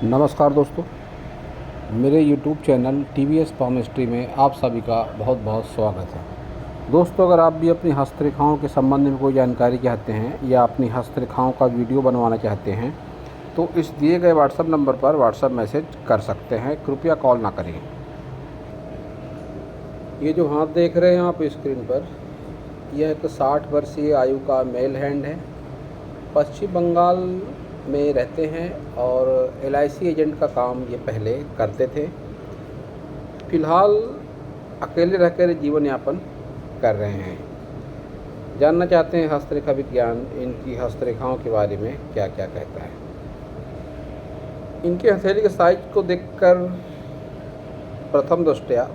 नमस्कार दोस्तों, मेरे YouTube चैनल TVS पामिस्ट्री में आप सभी का बहुत बहुत स्वागत है। दोस्तों, अगर आप भी अपनी हस्तरेखाओं के संबंध में कोई जानकारी चाहते हैं या अपनी हस्तरेखाओं का वीडियो बनवाना चाहते हैं तो इस दिए गए व्हाट्सएप नंबर पर व्हाट्सएप मैसेज कर सकते हैं। कृपया कॉल ना करें। ये जो हाथ देख रहे हैं आप स्क्रीन पर, यह एक 60 वर्षीय आयु का मेल हैंड है। पश्चिम बंगाल में रहते हैं और LIC एजेंट का काम ये पहले करते थे। फ़िलहाल अकेले रहकर जीवन यापन कर रहे हैं। जानना चाहते हैं हस्तरेखा विज्ञान इनकी हस्तरेखाओं के बारे में क्या क्या कहता है। इनके हथेली के साइज को देखकर प्रथम दृष्टया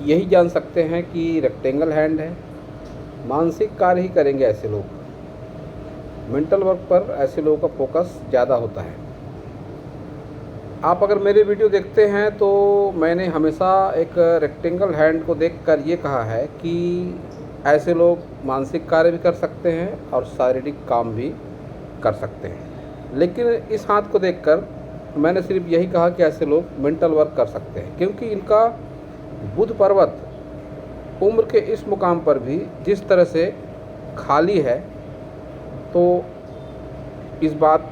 यही जान सकते हैं कि रेक्टेंगल हैंड है। मानसिक कार्य ही करेंगे ऐसे लोग। मेंटल वर्क पर ऐसे लोगों का फोकस ज़्यादा होता है। आप अगर मेरे वीडियो देखते हैं तो मैंने हमेशा एक रेक्टेंगल हैंड को देखकर ये कहा है कि ऐसे लोग मानसिक कार्य भी कर सकते हैं और शारीरिक काम भी कर सकते हैं। लेकिन इस हाथ को देखकर मैंने सिर्फ यही कहा कि ऐसे लोग मेंटल वर्क कर सकते हैं, क्योंकि इनका बुध पर्वत उम्र के इस मुकाम पर भी जिस तरह से खाली है, तो इस बात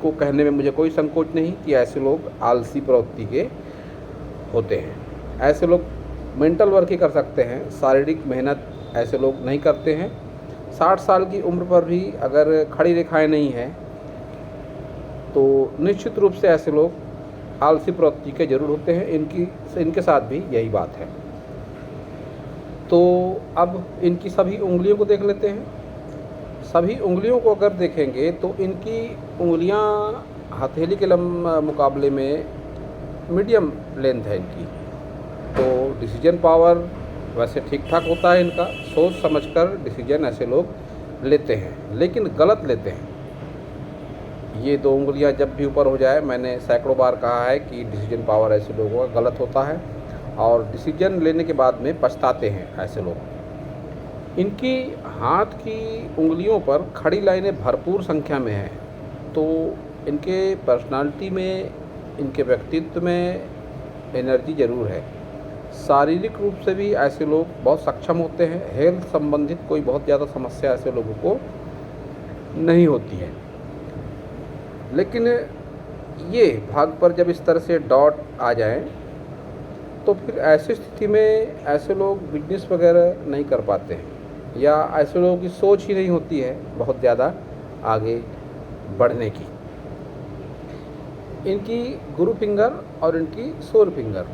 को कहने में मुझे कोई संकोच नहीं कि ऐसे लोग आलसी प्रवृत्ति के होते हैं। ऐसे लोग मेंटल वर्क ही कर सकते हैं, शारीरिक मेहनत ऐसे लोग नहीं करते हैं। 60 साल की उम्र पर भी अगर खड़ी रेखाएं नहीं हैं तो निश्चित रूप से ऐसे लोग आलसी प्रवृत्ति के जरूर होते हैं। इनके साथ भी यही बात है। तो अब इनकी सभी उंगलियों को देख लेते हैं। सभी उंगलियों को अगर देखेंगे तो इनकी उंगलियां हथेली के मुकाबले में मीडियम लेंथ है इनकी। तो डिसीजन पावर वैसे ठीक ठाक होता है इनका। सोच समझकर डिसीजन ऐसे लोग लेते हैं, लेकिन गलत लेते हैं। ये दो उंगलियां जब भी ऊपर हो जाए, मैंने सैकड़ों बार कहा है कि डिसीजन पावर ऐसे लोगों का गलत होता है और डिसीजन लेने के बाद में पछताते हैं ऐसे लोग। इनकी हाथ की उंगलियों पर खड़ी लाइनें भरपूर संख्या में हैं। तो इनके पर्सनालिटी में, इनके व्यक्तित्व में एनर्जी ज़रूर है। शारीरिक रूप से भी ऐसे लोग बहुत सक्षम होते हैं। हेल्थ संबंधित कोई बहुत ज़्यादा समस्या ऐसे लोगों को नहीं होती है। लेकिन ये भाग पर जब इस तरह से डॉट आ जाएं तो फिर ऐसी स्थिति में ऐसे लोग बिजनेस वगैरह नहीं कर पाते हैं, या ऐसे लोगों की सोच ही नहीं होती है बहुत ज़्यादा आगे बढ़ने की। इनकी गुरु फिंगर और इनकी सोर फिंगर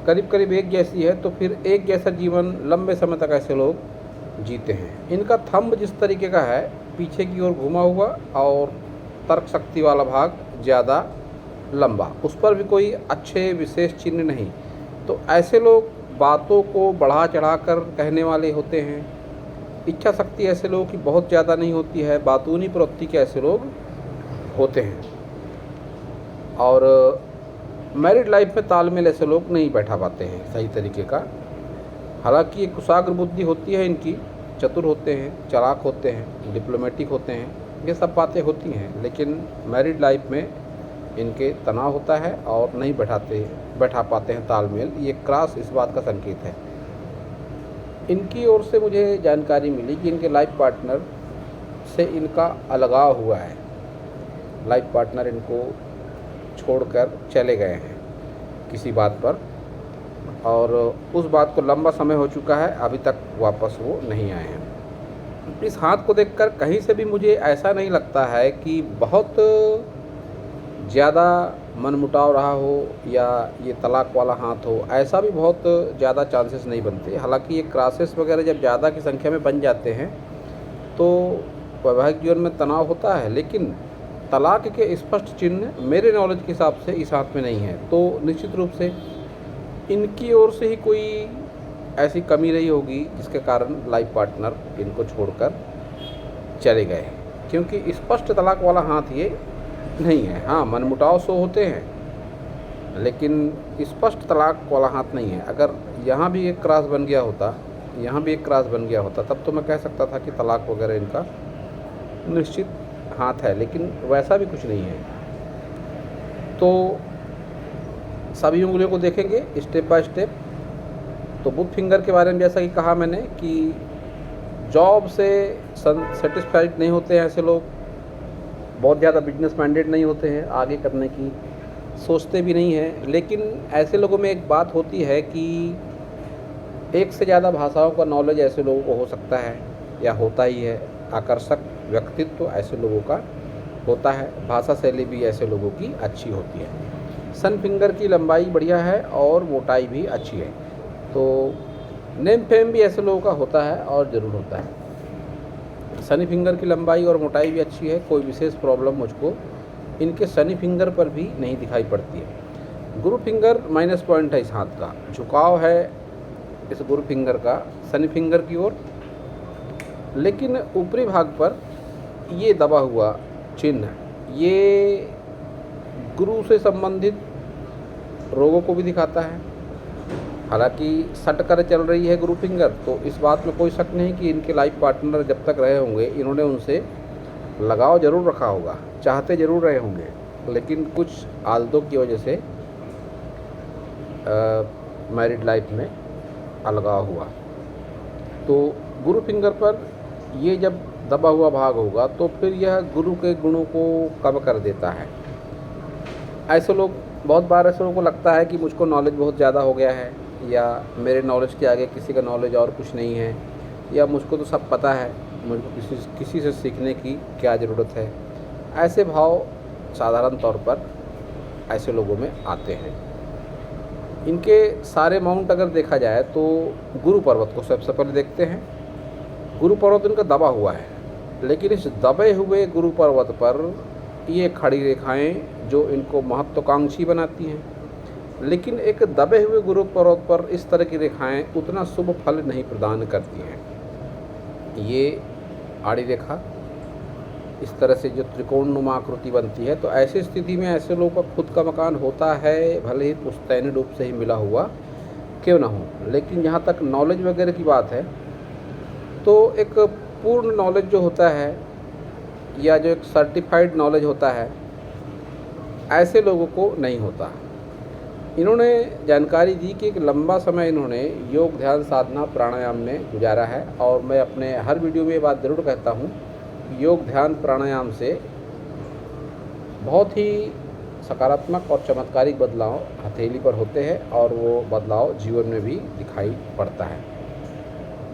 करीब करीब एक जैसी है, तो फिर एक जैसा जीवन लंबे समय तक ऐसे लोग जीते हैं। इनका थंब जिस तरीके का है, पीछे की ओर घुमा हुआ और तर्क शक्ति वाला भाग ज़्यादा लंबा, उस पर भी कोई अच्छे विशेष चिन्ह नहीं। तो ऐसे लोग बातों को बढ़ा चढ़ा कर कहने वाले होते हैं। इच्छा शक्ति ऐसे लोगों की बहुत ज़्यादा नहीं होती है। बातूनी प्रवृत्ति के ऐसे लोग होते हैं। और मैरिड लाइफ में तालमेल ऐसे लोग नहीं बैठा पाते हैं सही तरीके का। हालांकि एक कुशाग्र बुद्धि होती है इनकी, चतुर होते हैं, चालाक होते हैं, डिप्लोमेटिक होते हैं, ये सब बातें होती हैं। लेकिन मैरिड लाइफ में इनके तनाव होता है और नहीं बैठा पाते हैं तालमेल। ये क्रॉस इस बात का संकेत है। इनकी ओर से मुझे जानकारी मिली कि इनके लाइफ पार्टनर से इनका अलगाव हुआ है। लाइफ पार्टनर इनको छोड़कर चले गए हैं किसी बात पर, और उस बात को लंबा समय हो चुका है, अभी तक वापस वो नहीं आए हैं। इस हाथ को देखकर कहीं से भी मुझे ऐसा नहीं लगता है कि बहुत ज़्यादा मनमुटाव रहा हो या ये तलाक वाला हाथ हो। ऐसा भी बहुत ज़्यादा चांसेस नहीं बनते। हालांकि ये क्रासेस वगैरह जब ज़्यादा की संख्या में बन जाते हैं तो वैवाहिक जीवन में तनाव होता है, लेकिन तलाक के स्पष्ट चिन्ह मेरे नॉलेज के हिसाब से इस हाथ में नहीं है। तो निश्चित रूप से इनकी ओर से ही कोई ऐसी कमी रही होगी जिसके कारण लाइफ पार्टनर इनको छोड़कर चले गए, क्योंकि स्पष्ट तलाक वाला हाथ ये नहीं है। हाँ, मनमुटाव सो होते हैं, लेकिन स्पष्ट तलाक वाला हाथ नहीं है। अगर यहाँ भी एक क्रॉस बन गया होता, यहाँ भी एक क्रॉस बन गया होता, तब तो मैं कह सकता था कि तलाक वगैरह इनका निश्चित हाथ है, लेकिन वैसा भी कुछ नहीं है। तो सभी उंगलियों को देखेंगे स्टेप बाय स्टेप। तो बुध फिंगर के बारे में जैसा कि कहा मैंने कि जॉब से सेटिस्फाइड नहीं होते हैं ऐसे लोग, बहुत ज़्यादा बिजनेस माइंडेड नहीं होते हैं, आगे करने की सोचते भी नहीं हैं। लेकिन ऐसे लोगों में एक बात होती है कि एक से ज़्यादा भाषाओं का नॉलेज ऐसे लोगों को हो सकता है या होता ही है। आकर्षक व्यक्तित्व तो ऐसे लोगों का होता है, भाषा शैली भी ऐसे लोगों की अच्छी होती है। सन फिंगर की लंबाई बढ़िया है और मोटाई भी अच्छी है। तो नेम फेम भी ऐसे लोगों का होता है और ज़रूर होता है। शनि फिंगर की लंबाई और मोटाई भी अच्छी है, कोई विशेष प्रॉब्लम मुझको इनके शनि फिंगर पर भी नहीं दिखाई पड़ती है। गुरु फिंगर माइनस पॉइंट है, इस हाथ का झुकाव है इस गुरु फिंगर का शनि फिंगर की ओर, लेकिन ऊपरी भाग पर ये दबा हुआ चिन्ह ये गुरु से संबंधित रोगों को भी दिखाता है। हालांकि सट कर चल रही है गुरु फिंगर, तो इस बात में कोई शक नहीं कि इनके लाइफ पार्टनर जब तक रहे होंगे इन्होंने उनसे लगाव जरूर रखा होगा, चाहते जरूर रहे होंगे, लेकिन कुछ आदतों की वजह से मैरिड लाइफ में अलगाव हुआ। तो गुरु फिंगर पर ये जब दबा हुआ भाग होगा तो फिर यह गुरु के गुणों को कम कर देता है। ऐसे लोग, बहुत बार ऐसे लोगों को लगता है कि मुझको नॉलेज बहुत ज़्यादा हो गया है, या मेरे नॉलेज के आगे किसी का नॉलेज और कुछ नहीं है, या मुझको तो सब पता है, मुझको किसी से सीखने की क्या ज़रूरत है। ऐसे भाव साधारण तौर पर ऐसे लोगों में आते हैं। इनके सारे माउंट अगर देखा जाए तो गुरु पर्वत को सबसे पहले देखते हैं। गुरु पर्वत इनका दबा हुआ है, लेकिन इस दबे हुए गुरु पर्वत पर ये खड़ी रेखाएं जो इनको महत्वाकांक्षी बनाती हैं, लेकिन एक दबे हुए गुरु पर्वत पर इस तरह की रेखाएं उतना शुभ फल नहीं प्रदान करती हैं। ये आड़ी रेखा इस तरह से जो त्रिकोणनुमा आकृति बनती है, तो ऐसी स्थिति में ऐसे लोगों का खुद का मकान होता है, भले ही पुश्तैनी रूप से ही मिला हुआ क्यों ना हो। लेकिन जहाँ तक नॉलेज वगैरह की बात है, तो एक पूर्ण नॉलेज जो होता है या जो एक सर्टिफाइड नॉलेज होता है, ऐसे लोगों को नहीं होता। इन्होंने जानकारी दी कि एक लंबा समय इन्होंने योग ध्यान साधना प्राणायाम में गुजारा है, और मैं अपने हर वीडियो में ये बात ज़रूर कहता हूँ, योग ध्यान प्राणायाम से बहुत ही सकारात्मक और चमत्कारिक बदलाव हथेली पर होते हैं, और वो बदलाव जीवन में भी दिखाई पड़ता है।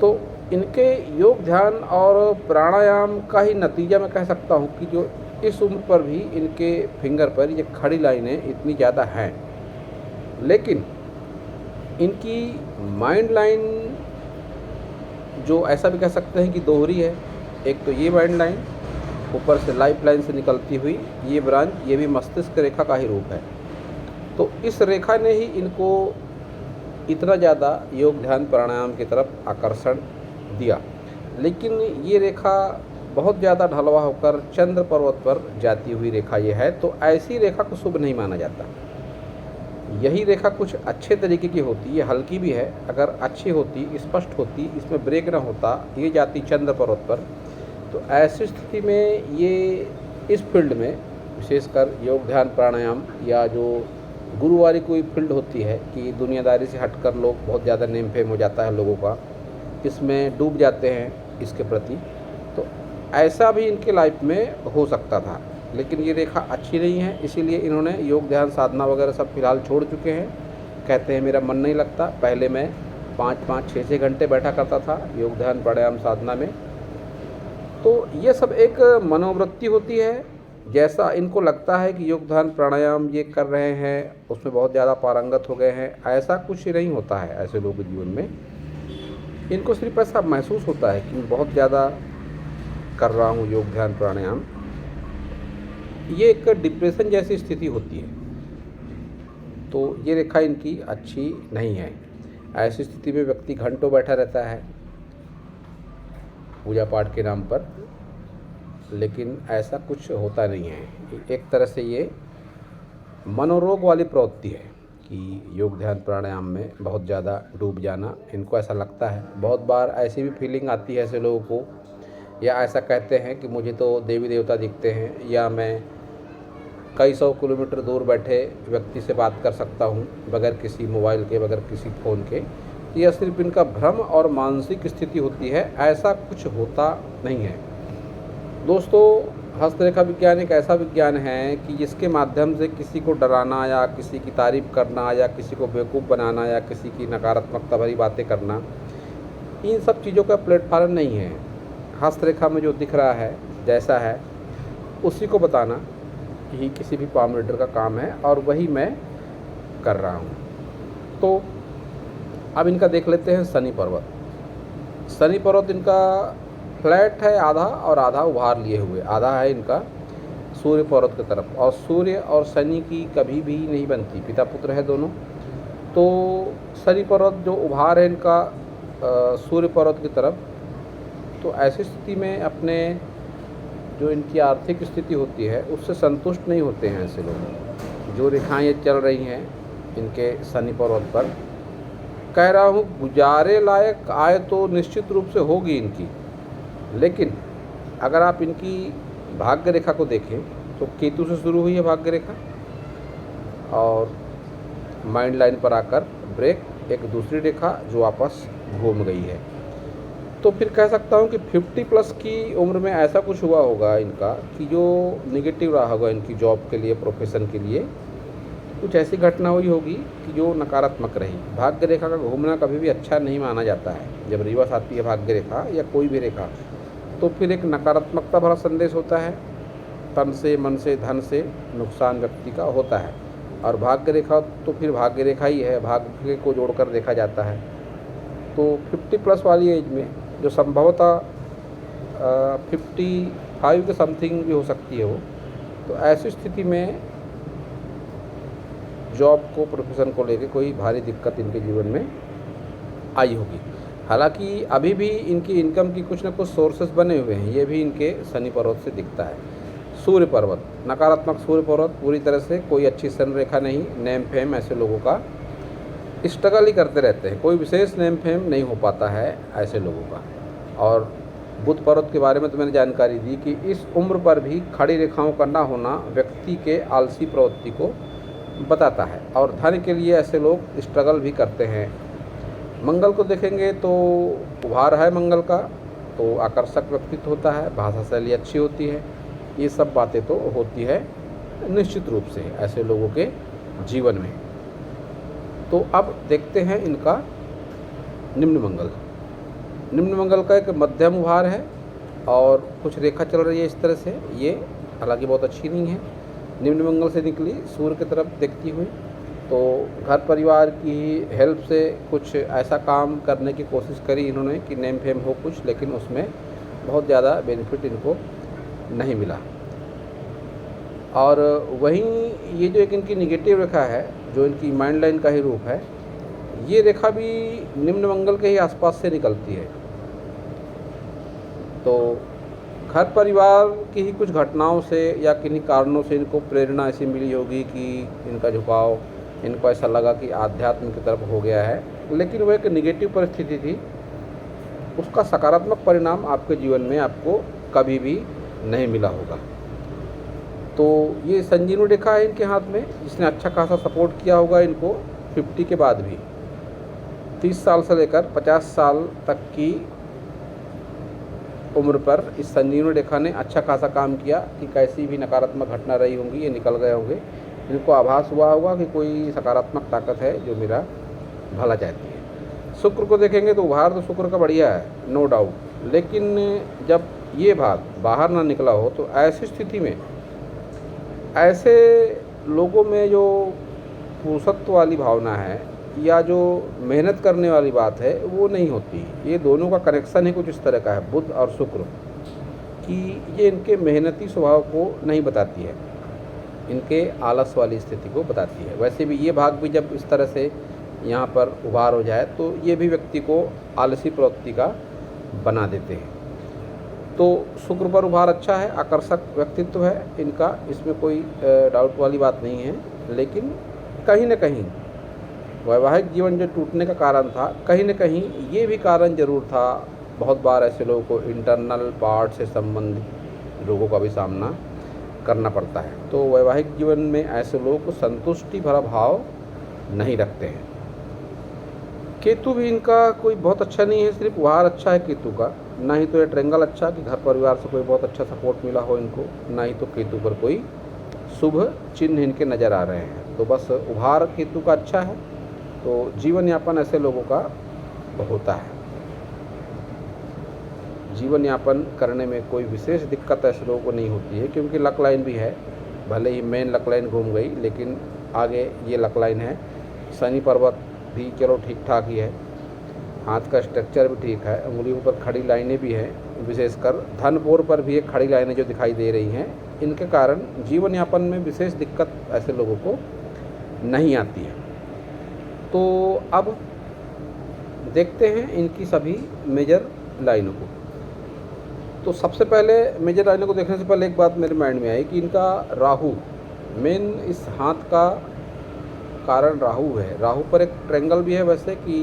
तो इनके योग ध्यान और प्राणायाम का ही नतीजा मैं कह सकता हूँ कि जो इस उम्र पर भी इनके फिंगर पर ये खड़ी लाइनें इतनी ज़्यादा हैं, लेकिन इनकी माइंड लाइन जो ऐसा भी कह सकते हैं कि दोहरी है। एक तो ये माइंड लाइन, ऊपर से लाइफ लाइन से निकलती हुई ये ब्रांच, ये भी मस्तिष्क रेखा का ही रूप है। तो इस रेखा ने ही इनको इतना ज़्यादा योग ध्यान प्राणायाम की तरफ आकर्षण दिया। लेकिन ये रेखा बहुत ज़्यादा ढलवा होकर चंद्र पर्वत पर जाती हुई रेखा ये है, तो ऐसी रेखा को शुभ नहीं माना जाता। यही रेखा कुछ अच्छे तरीके की होती, ये हल्की भी है, अगर अच्छी होती, स्पष्ट होती, इसमें ब्रेक ना होता, ये जाती चंद्र पर्वत पर, तो ऐसी स्थिति में ये इस फील्ड में विशेषकर योग ध्यान प्राणायाम या जो गुरु वाली कोई फील्ड होती है कि दुनियादारी से हटकर लोग बहुत ज़्यादा नेम फेम हो जाता है लोगों का, इसमें डूब जाते हैं इसके प्रति, तो ऐसा भी इनके लाइफ में हो सकता था। लेकिन ये रेखा अच्छी नहीं है, इसीलिए इन्होंने योग ध्यान साधना वगैरह सब फिलहाल छोड़ चुके हैं। कहते हैं मेरा मन नहीं लगता, पहले मैं 5-5, 6-6 घंटे बैठा करता था योग ध्यान प्राणायाम साधना में। तो ये सब एक मनोवृत्ति होती है, जैसा इनको लगता है कि योग ध्यान प्राणायाम ये कर रहे हैं उसमें बहुत ज़्यादा पारंगत हो गए हैं, ऐसा कुछ नहीं होता है ऐसे लोगों के जीवन में। इनको सिर्फ ऐसा महसूस होता है कि मैं बहुत ज़्यादा कर रहा हूँ योग ध्यान प्राणायाम। ये एक डिप्रेशन जैसी स्थिति होती है, तो ये रेखा इनकी अच्छी नहीं है। ऐसी स्थिति में व्यक्ति घंटों बैठा रहता है पूजा पाठ के नाम पर, लेकिन ऐसा कुछ होता नहीं है। एक तरह से ये मनोरोग वाली प्रवृत्ति है कि योग ध्यान प्राणायाम में बहुत ज़्यादा डूब जाना, इनको ऐसा लगता है। बहुत बार ऐसी भी फीलिंग आती है ऐसे लोगों को, या ऐसा कहते हैं कि मुझे तो देवी देवता दिखते हैं, या मैं कई सौ किलोमीटर दूर बैठे व्यक्ति से बात कर सकता हूँ बगैर किसी मोबाइल के, बगैर किसी फ़ोन के। यह सिर्फ इनका भ्रम और मानसिक स्थिति होती है, ऐसा कुछ होता नहीं है। दोस्तों, हस्तरेखा विज्ञान एक ऐसा विज्ञान है कि जिसके माध्यम से किसी को डराना या किसी की तारीफ़ करना या किसी को बेवकूफ़ बनाना या किसी की नकारात्मकता भरी बातें करना, इन सब चीज़ों का प्लेटफॉर्म नहीं है। हस्तरेखा में जो दिख रहा है, जैसा है, उसी को बताना ही किसी भी पाम रीडर का काम है और वही मैं कर रहा हूँ। तो अब इनका देख लेते हैं शनि पर्वत। शनि पर्वत इनका फ्लैट है आधा और आधा उभार लिए हुए, आधा है इनका सूर्य पर्वत की तरफ। और सूर्य और शनि की कभी भी नहीं बनती, पिता पुत्र है दोनों। तो शनि पर्वत जो उभार है इनका सूर्य पर्वत की तरफ, तो ऐसी स्थिति में अपने जो इनकी आर्थिक स्थिति होती है उससे संतुष्ट नहीं होते हैं ऐसे लोग। जो रेखाएं ये चल रही हैं इनके शनि पर्वत पर, कह रहा हूँ गुजारे लायक आय तो निश्चित रूप से होगी इनकी, लेकिन अगर आप इनकी भाग्य रेखा को देखें तो केतु से शुरू हुई है भाग्य रेखा और माइंड लाइन पर आकर ब्रेक, एक दूसरी रेखा जो वापस घूम गई है। तो फिर कह सकता हूँ कि 50 प्लस की उम्र में ऐसा कुछ हुआ होगा इनका कि जो निगेटिव रहा होगा इनकी जॉब के लिए, प्रोफेशन के लिए। कुछ ऐसी घटना हुई होगी कि जो नकारात्मक रही। भाग्य रेखा का घूमना कभी भी अच्छा नहीं माना जाता है। जब रिवर्स आती है भाग्य रेखा या कोई भी रेखा, तो फिर एक नकारात्मकता भरा संदेश होता है। तन से, मन से, धन से नुकसान व्यक्ति का होता है। और भाग्य रेखा तो फिर भाग्य रेखा ही है, भाग्य को जोड़कर देखा जाता है। तो 50 प्लस वाली एज में जो संभवतः 55 के समथिंग भी हो सकती है वो, तो ऐसी स्थिति में जॉब को, प्रोफेशन को लेके कोई भारी दिक्कत इनके जीवन में आई होगी। हालांकि अभी भी इनकी इनकम की कुछ न कुछ सोर्सेस बने हुए हैं, ये भी इनके शनि पर्वत से दिखता है। सूर्य पर्वत, नकारात्मक सूर्य पर्वत, पूरी तरह से कोई अच्छी सन रेखा नहीं। नेम फेम ऐसे लोगों का स्ट्रगल ही करते रहते हैं, कोई विशेष नेम फेम नहीं हो पाता है ऐसे लोगों का। और बुध पर्वत के बारे में तो मैंने जानकारी दी कि इस उम्र पर भी खड़ी रेखाओं का ना होना व्यक्ति के आलसी प्रवृत्ति को बताता है और धन के लिए ऐसे लोग स्ट्रगल भी करते हैं। मंगल को देखेंगे तो उभार है मंगल का, तो आकर्षक व्यक्तित्व होता है, भाषा शैली अच्छी होती है। ये सब बातें तो होती है निश्चित रूप से ऐसे लोगों के जीवन में। तो अब देखते हैं इनका निम्न मंगल। निम्न मंगल का एक मध्यम उभार है और कुछ रेखा चल रही है इस तरह से। ये हालांकि बहुत अच्छी नहीं है। निम्न मंगल से निकली सूर्य की तरफ देखती हुई, तो घर परिवार की हेल्प से कुछ ऐसा काम करने की कोशिश करी इन्होंने कि नेम फेम हो कुछ, लेकिन उसमें बहुत ज़्यादा बेनिफिट इनको नहीं मिला। और वहीं ये जो एक इनकी निगेटिव रेखा है, जो इनकी माइंड लाइन का ही रूप है, ये रेखा भी निम्न मंगल के ही आसपास से निकलती है। तो घर परिवार की ही कुछ घटनाओं से या किन्हीं कारणों से इनको प्रेरणा ऐसी मिली होगी कि इनका झुकाव, इनको ऐसा लगा कि आध्यात्म की तरफ हो गया है, लेकिन वो एक निगेटिव परिस्थिति थी। उसका सकारात्मक परिणाम आपके जीवन में आपको कभी भी नहीं मिला होगा। तो ये संजीवनी रेखा है इनके हाथ में, जिसने अच्छा खासा सपोर्ट किया होगा इनको 50 के बाद भी। 30 साल से लेकर 50 साल तक की उम्र पर इस संजीवनी रेखा ने अच्छा खासा काम किया कि कैसी भी नकारात्मक घटना रही होंगी, ये निकल गए होंगे। इनको आभास हुआ होगा कि कोई सकारात्मक ताकत है जो मेरा भला चाहती है। शुक्र को देखेंगे तो उभार तो शुक्र का बढ़िया है, नो डाउट, लेकिन जब ये भाग बाहर ना निकला हो तो ऐसी स्थिति में ऐसे लोगों में जो पुरुषत्व वाली भावना है या जो मेहनत करने वाली बात है वो नहीं होती। ये दोनों का कनेक्शन ही कुछ इस तरह का है, बुध और शुक्र, कि ये इनके मेहनती स्वभाव को नहीं बताती है, इनके आलस वाली स्थिति को बताती है। वैसे भी ये भाग भी जब इस तरह से यहाँ पर उभार हो जाए तो ये भी व्यक्ति को आलसी प्रवृत्ति का बना देते हैं। तो शुक्र पर उभार अच्छा है, आकर्षक व्यक्तित्व है इनका, इसमें कोई डाउट वाली बात नहीं है। लेकिन कहीं न कहीं वैवाहिक जीवन जो टूटने का कारण था, कहीं न कहीं ये भी कारण ज़रूर था। बहुत बार ऐसे लोगों को इंटरनल पार्ट से संबंधित रोगों का भी सामना करना पड़ता है। तो वैवाहिक जीवन में ऐसे लोग संतुष्टि भरा भाव नहीं रखते हैं। केतु भी इनका कोई बहुत अच्छा नहीं है, सिर्फ वार अच्छा है केतु का, ना ही तो ये ट्रेंगल अच्छा कि घर परिवार से कोई बहुत अच्छा सपोर्ट मिला हो इनको, ना ही तो केतु पर कोई शुभ चिन्ह इनके नज़र आ रहे हैं। तो बस उभार केतु का अच्छा है, तो जीवन यापन ऐसे लोगों का होता है। जीवन यापन करने में कोई विशेष दिक्कत ऐसे लोगों को नहीं होती है, क्योंकि लक लाइन भी है। भले ही मेन लक लाइन घूम गई, लेकिन आगे ये लक लाइन है। शनि पर्वत भी चलो ठीक ठाक ही है, हाथ का स्ट्रक्चर भी ठीक है, उंगलियों पर खड़ी लाइनें भी हैं, विशेषकर धन पोर पर भी एक खड़ी लाइनें जो दिखाई दे रही हैं, इनके कारण जीवन यापन में विशेष दिक्कत ऐसे लोगों को नहीं आती है। तो अब देखते हैं इनकी सभी मेजर लाइनों को। तो सबसे पहले मेजर लाइनों को देखने से पहले एक बात मेरे माइंड में आई कि इनका राहु, मेन इस हाथ का कारण राहु है। राहु पर एक ट्रेंगल भी है वैसे कि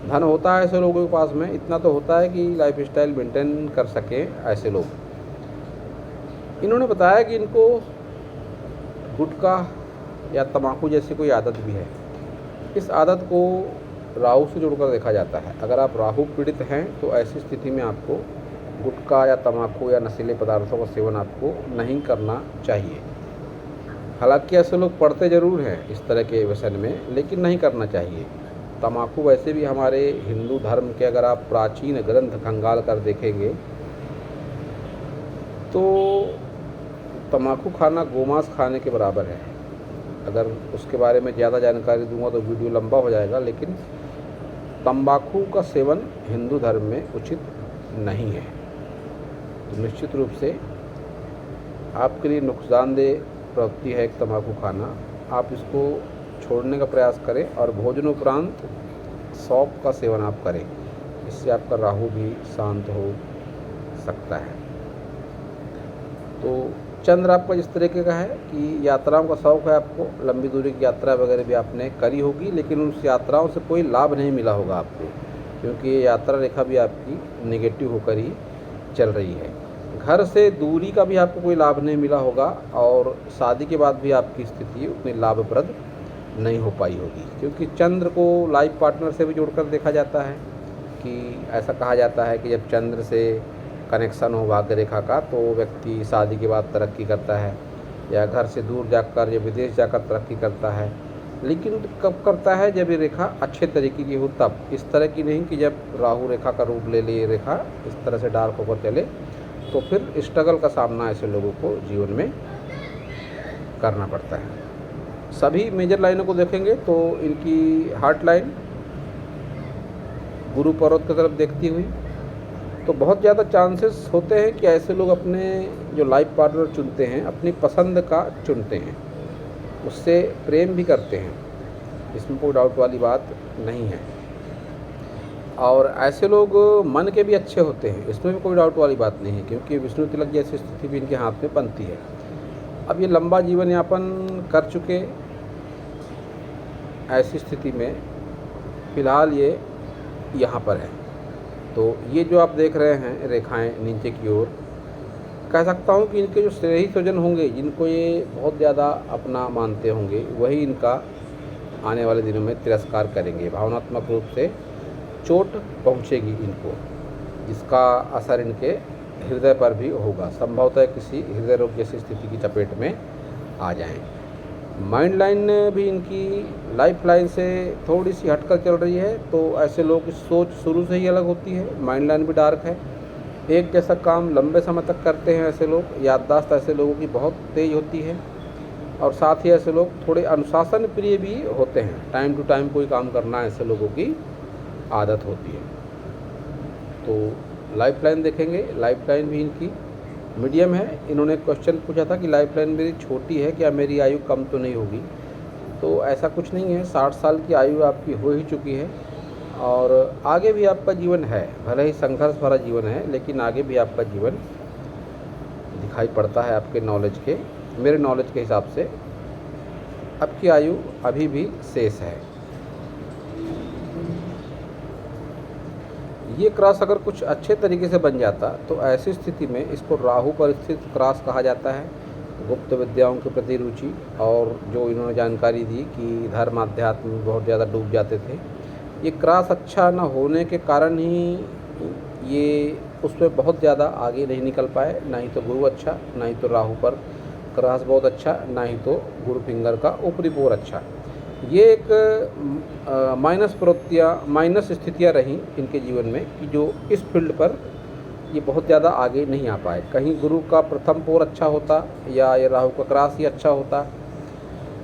धन होता है ऐसे लोगों के पास में, इतना तो होता है कि लाइफ स्टाइल मेंटेन कर सकें ऐसे लोग। इन्होंने बताया कि इनको गुटखा या तम्बाकू जैसी कोई आदत भी है। इस आदत को राहु से जोड़कर देखा जाता है। अगर आप राहु पीड़ित हैं तो ऐसी स्थिति में आपको गुटखा या तम्बाकू या नशीले पदार्थों का सेवन आपको नहीं करना चाहिए। हालांकि ऐसे लोग पढ़ते ज़रूर हैं इस तरह के व्यसन में, लेकिन नहीं करना चाहिए। तम्बाकू वैसे भी हमारे हिंदू धर्म के अगर आप प्राचीन ग्रंथ खंगाल कर देखेंगे तो तम्बाकू खाना गोमांस खाने के बराबर है। अगर उसके बारे में ज़्यादा जानकारी दूंगा तो वीडियो लंबा हो जाएगा, लेकिन तम्बाकू का सेवन हिंदू धर्म में उचित नहीं है। तो निश्चित रूप से आपके लिए नुकसानदेह प्रवृत्ति है एक तम्बाकू खाना। आप इसको छोड़ने का प्रयास करें और भोजनोपरांत सौंफ का सेवन आप करें, इससे आपका राहु भी शांत हो सकता है। तो चंद्र आपका जिस तरीके का है कि यात्राओं का शौक़ है आपको, लंबी दूरी की यात्रा वगैरह भी आपने करी होगी, लेकिन उस यात्राओं से कोई लाभ नहीं मिला होगा आपको, क्योंकि ये यात्रा रेखा भी आपकी नेगेटिव होकर ही चल रही है। घर से दूरी का भी आपको कोई लाभ नहीं मिला होगा और शादी के बाद भी आपकी स्थिति उतनी लाभप्रद नहीं हो पाई होगी, क्योंकि चंद्र को लाइफ पार्टनर से भी जोड़कर देखा जाता है कि ऐसा कहा जाता है कि जब चंद्र से कनेक्शन हो भाग्य रेखा का तो व्यक्ति शादी के बाद तरक्की करता है, या घर से दूर जाकर या विदेश जाकर तरक्की करता है। लेकिन कब करता है? जब ये रेखा अच्छे तरीके की हो तब, इस तरह की नहीं कि जब राहु रेखा का रूप ले ले ये रेखा इस तरह से डार्क होकर चले, तो फिर स्ट्रगल का सामना ऐसे लोगों को जीवन में करना पड़ता है। सभी मेजर लाइनों को देखेंगे तो इनकी हार्ट लाइन गुरु पर्वत की तरफ देखती हुई, तो बहुत ज़्यादा चांसेस होते हैं कि ऐसे लोग अपने जो लाइफ पार्टनर चुनते हैं अपनी पसंद का चुनते हैं, उससे प्रेम भी करते हैं, इसमें कोई डाउट वाली बात नहीं है। और ऐसे लोग मन के भी अच्छे होते हैं, इसमें भी कोई डाउट वाली बात नहीं है, क्योंकि विष्णु तिलक जैसी स्थिति भी इनके हाथ में बनती है। अब ये लंबा जीवन यापन कर चुके, ऐसी स्थिति में फ़िलहाल ये यहाँ पर है। तो ये जो आप देख रहे हैं रेखाएं नीचे की ओर, कह सकता हूँ कि इनके जो स्नेही स्वजन होंगे, जिनको ये बहुत ज़्यादा अपना मानते होंगे, वही इनका आने वाले दिनों में तिरस्कार करेंगे। भावनात्मक रूप से चोट पहुँचेगी इनको, जिसका असर इनके हृदय पर भी होगा। संभवतः किसी हृदय रोग जैसी स्थिति की चपेट में आ जाएं। माइंड लाइन भी इनकी लाइफ लाइन से थोड़ी सी हटकर चल रही है, तो ऐसे लोग की सोच शुरू से ही अलग होती है। माइंड लाइन भी डार्क है, एक जैसा काम लंबे समय तक करते हैं ऐसे लोग। याददाश्त ऐसे लोगों की बहुत तेज़ होती है, और साथ ही ऐसे लोग थोड़े अनुशासन प्रिय भी होते हैं। टाइम टू टाइम कोई काम करना ऐसे लोगों की आदत होती है। तो लाइफ लाइन देखेंगे, लाइफ लाइन भी इनकी मीडियम है। इन्होंने क्वेश्चन पूछा था कि लाइफ लाइन मेरी छोटी है, क्या मेरी आयु कम तो नहीं होगी? तो ऐसा कुछ नहीं है, 60 साल की आयु आपकी हो ही चुकी है और आगे भी आपका जीवन है। भले ही संघर्ष भरा जीवन है, लेकिन आगे भी आपका जीवन दिखाई पड़ता है आपके नॉलेज के, मेरे नॉलेज के हिसाब से आपकी आयु अभी भी शेष है। ये क्रॉस अगर कुछ अच्छे तरीके से बन जाता तो ऐसी स्थिति में इसको राहु पर स्थित क्रॉस कहा जाता है। गुप्त विद्याओं के प्रति रुचि, और जो इन्होंने जानकारी दी कि धर्म अध्यात्म में बहुत ज़्यादा डूब जाते थे। ये क्रॉस अच्छा न होने के कारण ही ये उसमें बहुत ज़्यादा आगे नहीं निकल पाए, ना ही तो गुरु अच्छा, ना ही तो राहु पर क्रॉस बहुत अच्छा, ना ही तो गुरु फिंगर का ऊपरी पोर अच्छा। ये एक माइनस प्रवृत्तियाँ, माइनस स्थितियाँ रहीं इनके जीवन में कि जो इस फील्ड पर ये बहुत ज़्यादा आगे नहीं आ पाए। कहीं गुरु का प्रथम पोर अच्छा होता, या ये राहु का क्रॉस ही अच्छा होता,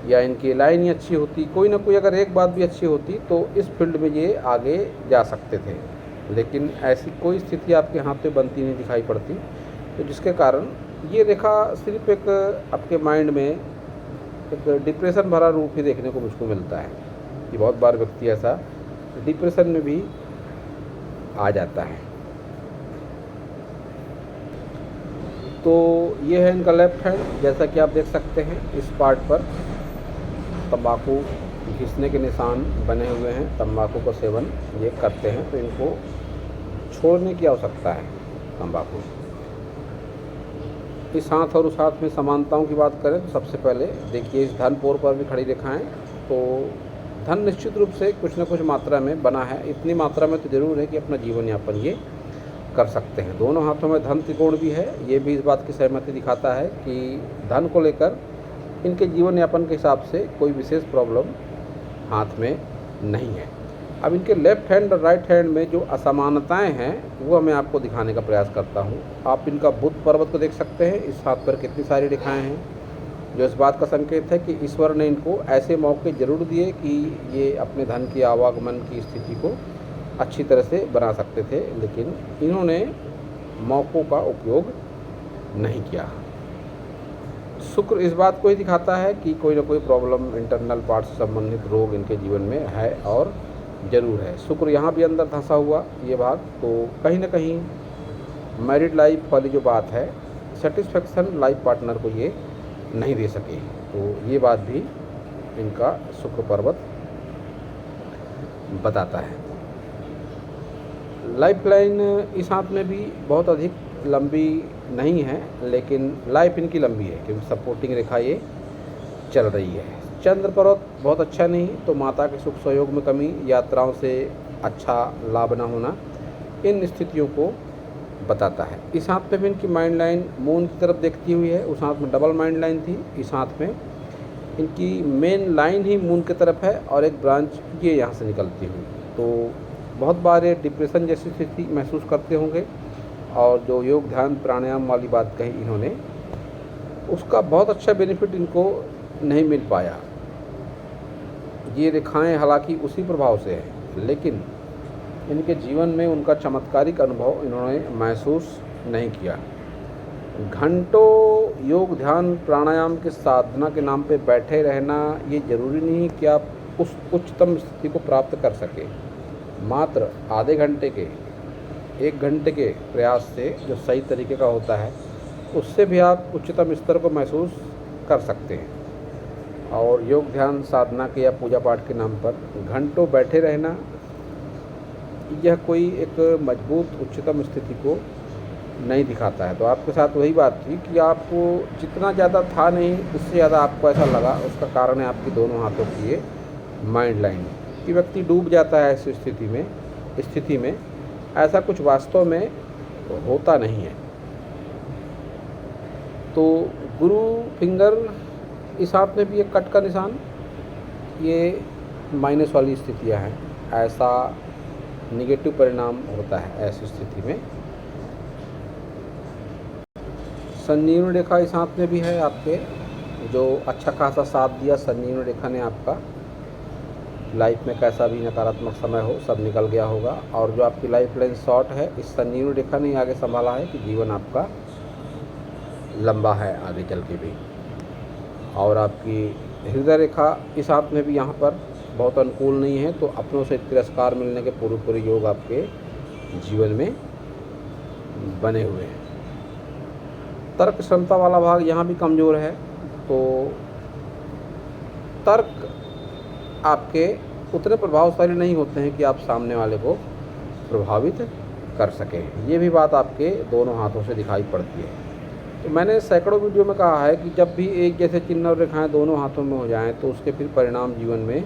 या इनकी लाइन ही अच्छी होती, कोई ना कोई अगर एक बात भी अच्छी होती तो इस फील्ड में ये आगे जा सकते थे। लेकिन ऐसी कोई स्थिति आपके हाथ पे बनती नहीं दिखाई पड़ती, तो जिसके कारण ये रेखा सिर्फ एक आपके माइंड में एक डिप्रेशन भरा रूप ही देखने को मुझको मिलता है कि बहुत बार व्यक्ति ऐसा डिप्रेशन में भी आ जाता है। तो ये है इनका लेफ्ट हैंड। जैसा कि आप देख सकते हैं इस पार्ट पर तंबाकू घिसने के निशान बने हुए हैं। तंबाकू का सेवन ये करते हैं तो इनको छोड़ने की आवश्यकता है तंबाकू। इस हाथ और उस हाथ में समानताओं की बात करें तो सबसे पहले देखिए इस धन पोर पर भी खड़ी रेखाएं, तो धन निश्चित रूप से कुछ न कुछ मात्रा में बना है। इतनी मात्रा में तो ज़रूर है कि अपना जीवन यापन ये कर सकते हैं। दोनों हाथों में धन त्रिकोण भी है, ये भी इस बात की सहमति दिखाता है कि धन को लेकर इनके जीवन यापन के हिसाब से कोई विशेष प्रॉब्लम हाथ में नहीं है। अब इनके लेफ्ट हैंड और राइट हैंड में जो असमानताएं हैं वो मैं आपको दिखाने का प्रयास करता हूं। आप इनका बुध पर्वत को देख सकते हैं, इस हाथ पर कितनी सारी रेखाएं हैं, जो इस बात का संकेत है कि ईश्वर ने इनको ऐसे मौके जरूर दिए कि ये अपने धन की आवागमन की स्थिति को अच्छी तरह से बना सकते थे, लेकिन इन्होंने मौक़ों का उपयोग नहीं किया। शुक्र इस बात को ही दिखाता है कि कोई ना कोई प्रॉब्लम, इंटरनल पार्ट से संबंधित रोग इनके जीवन में है और ज़रूर है। शुक्र यहाँ भी अंदर धंसा हुआ ये भाग, तो कहीं ना कहीं मैरिड लाइफ वाली जो बात है, सेटिस्फेक्शन लाइफ पार्टनर को ये नहीं दे सके, तो ये बात भी इनका शुक्र पर्वत बताता है। लाइफ लाइन इस हाथ में भी बहुत अधिक लंबी नहीं है, लेकिन लाइफ इनकी लंबी है क्योंकि सपोर्टिंग रेखा ये चल रही है। चंद्र पर्वत बहुत अच्छा नहीं, तो माता के सुख सहयोग में कमी, यात्राओं से अच्छा लाभ न होना, इन स्थितियों को बताता है। इस हाथ में भी इनकी माइंड लाइन मून की तरफ देखती हुई है, उस हाथ में डबल माइंड लाइन थी, इस हाथ में इनकी मेन लाइन ही मून की तरफ है और एक ब्रांच ये यहाँ से निकलती हुई। तो बहुत बार ये डिप्रेशन जैसी स्थिति महसूस करते होंगे, और जो योग ध्यान प्राणायाम वाली बात कही इन्होंने, उसका बहुत अच्छा बेनिफिट इनको नहीं मिल पाया। ये रेखाएं हालांकि उसी प्रभाव से है, लेकिन इनके जीवन में उनका चमत्कारिक अनुभव इन्होंने महसूस नहीं किया। घंटों योग ध्यान प्राणायाम के साधना के नाम पे बैठे रहना ये ज़रूरी नहीं कि आप उस उच्चतम स्थिति को प्राप्त कर सके। मात्र आधे घंटे के, 1 घंटे के प्रयास से जो सही तरीके का होता है, उससे भी आप उच्चतम स्तर को महसूस कर सकते हैं। और योग ध्यान साधना के या पूजा पाठ के नाम पर घंटों बैठे रहना, यह कोई एक मजबूत उच्चतम स्थिति को नहीं दिखाता है। तो आपके साथ वही बात थी कि आपको जितना ज़्यादा था नहीं, उससे ज़्यादा आपको ऐसा लगा, उसका कारण है आपकी दोनों हाथों की ये माइंड लाइन कि व्यक्ति डूब जाता है इस स्थिति में ऐसा कुछ वास्तव में होता नहीं है। तो गुरु फिंगर इस हाथ में भी एक कट का निशान, ये माइनस वाली स्थितियां हैं, ऐसा निगेटिव परिणाम होता है ऐसी स्थिति में। संजीवनी रेखा इस हाथ में भी है आपके, जो अच्छा खासा साथ दिया संजीवनी रेखा ने आपका। लाइफ में कैसा भी नकारात्मक समय हो, सब निकल गया होगा। और जो आपकी लाइफ लाइन शॉर्ट है, इस संजीवनी रेखा ने आगे संभाला है कि जीवन आपका लंबा है आगे चल के भी। और आपकी हृदय रेखा इस हाथ में भी यहाँ पर बहुत अनुकूल नहीं है, तो अपनों से तिरस्कार मिलने के पूरे योग आपके जीवन में बने हुए हैं। तर्क क्षमता वाला भाग यहाँ भी कमज़ोर है, तो तर्क आपके उतने प्रभावशाली नहीं होते हैं कि आप सामने वाले को प्रभावित कर सकें। ये भी बात आपके दोनों हाथों से दिखाई पड़ती है। तो मैंने सैकड़ों वीडियो में कहा है कि जब भी एक जैसे चिन्ह और रेखाएं दोनों हाथों में हो जाएं तो उसके फिर परिणाम जीवन में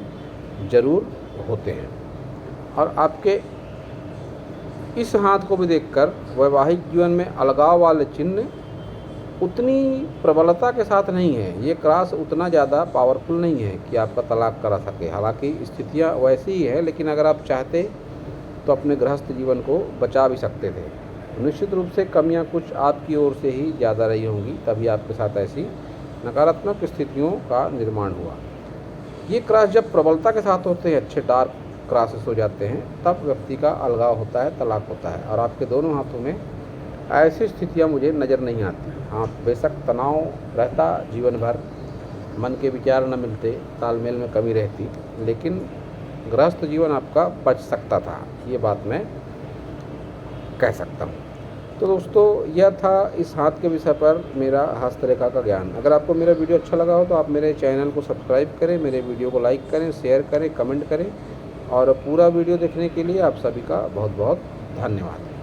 ज़रूर होते हैं। और आपके इस हाथ को भी देखकर वैवाहिक जीवन में अलगाव वाले चिन्ह उतनी प्रबलता के साथ नहीं है, ये क्रॉस उतना ज़्यादा पावरफुल नहीं है कि आपका तलाक करा सके। हालांकि स्थितियाँ वैसी ही है, लेकिन अगर आप चाहते तो अपने गृहस्थ जीवन को बचा भी सकते थे। निश्चित रूप से कमियां कुछ आपकी ओर से ही ज़्यादा रही होंगी, तभी आपके साथ ऐसी नकारात्मक स्थितियों का निर्माण हुआ। ये क्रॉस जब प्रबलता के साथ होते हैं, अच्छे डार्क क्रॉसेस हो जाते हैं, तब व्यक्ति का अलगाव होता है, तलाक होता है। और आपके दोनों हाथों में ऐसी स्थितियाँ मुझे नज़र नहीं आती। हाँ, बेशक तनाव रहता जीवन भर, मन के विचार न मिलते, तालमेल में कमी रहती, लेकिन गृहस्थ जीवन आपका बच सकता था, ये बात मैं कह सकता हूँ। तो दोस्तों, यह था इस हाथ के विषय पर मेरा हस्तरेखा का ज्ञान। अगर आपको मेरा वीडियो अच्छा लगा हो तो आप मेरे चैनल को सब्सक्राइब करें, मेरे वीडियो को लाइक करें, शेयर करें, कमेंट करें। और पूरा वीडियो देखने के लिए आप सभी का बहुत बहुत धन्यवाद।